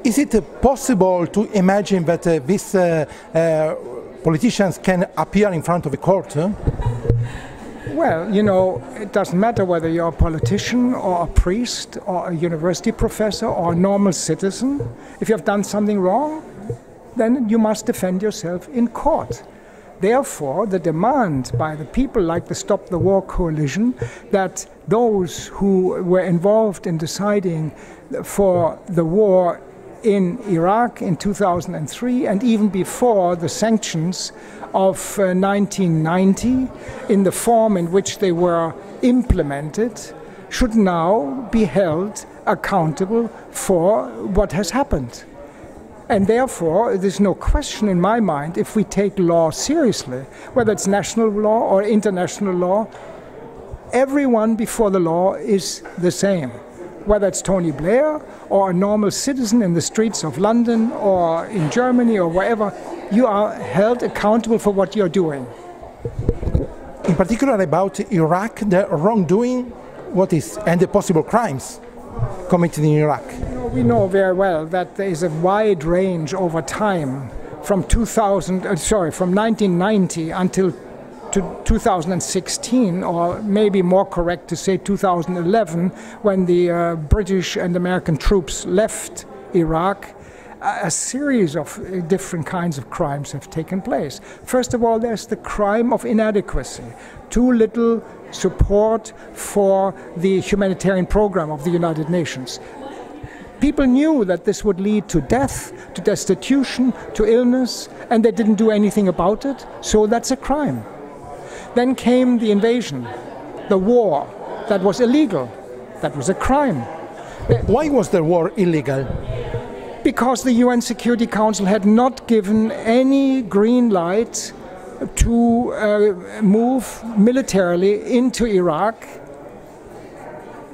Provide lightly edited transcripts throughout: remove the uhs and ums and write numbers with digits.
Is it possible to imagine that these politicians can appear in front of a court? Well, you know, it doesn't matter whether you're a politician or a priest or a university professor or a normal citizen. If you have done something wrong, then you must defend yourself in court. Therefore, the demand by the people like the Stop the War Coalition that those who were involved in deciding for the war in Iraq in 2003 and even before the sanctions of 1990 in the form in which they were implemented should now be held accountable for what has happened. And therefore, there's no question in my mind, if we take law seriously, whether it's national law or international law, everyone before the law is the same. Whether it's Tony Blair or a normal citizen in the streets of London or in Germany or wherever, you are held accountable for what you're doing. In particular about Iraq, the wrongdoing, what is, and the possible crimes committed in Iraq. We know very well that there is a wide range over time from 1990 until 2016, or maybe more correct to say 2011, when the British and American troops left Iraq. A series of different kinds of crimes have taken place. First of all, there's the crime of inadequacy. Too little support for the humanitarian program of the United Nations. People knew that this would lead to death, to destitution, to illness, and they didn't do anything about it, so that's a crime. Then came the invasion, the war, that was illegal, that was a crime. Why was the war illegal? Because the UN Security Council had not given any green light to move militarily into Iraq.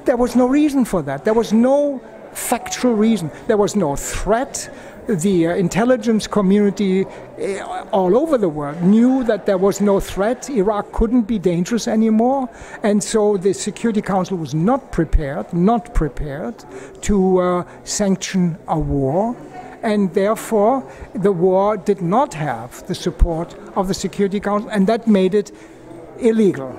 There was no reason for that. There was no factual reason. There was no threat. The intelligence community all over the world knew that there was no threat. Iraq couldn't be dangerous anymore. And so the Security Council was not prepared to sanction a war. And therefore, the war did not have the support of the Security Council, and that made it illegal.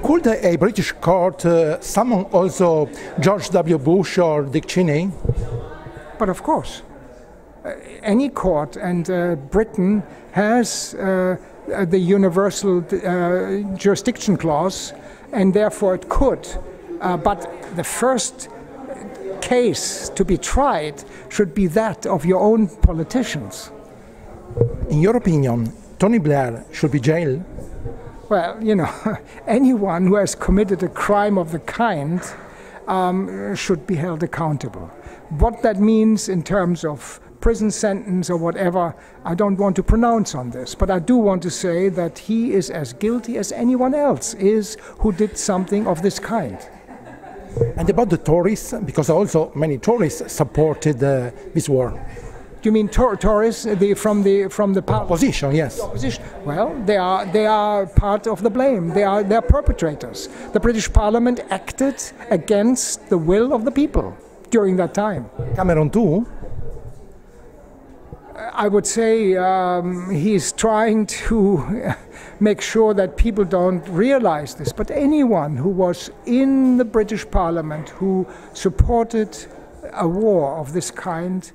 Could a British court summon also George W. Bush or Dick Cheney? But of course. Any court, and Britain has the universal jurisdiction clause, and therefore it could. But the first case to be tried should be that of your own politicians. In your opinion, Tony Blair should be jailed? Well, you know, anyone who has committed a crime of the kind should be held accountable. What that means in terms of prison sentence or whatever, I don't want to pronounce on this, but I do want to say that he is as guilty as anyone else is who did something of this kind. And about the Tories, because also many Tories supported this war. Do you mean Tories from the opposition? Yes. The opposition. Well, they are part of the blame. They are perpetrators. The British Parliament acted against the will of the people during that time. Cameron too? I would say he's trying to make sure that people don't realize this. But anyone who was in the British Parliament who supported a war of this kind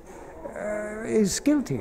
is guilty.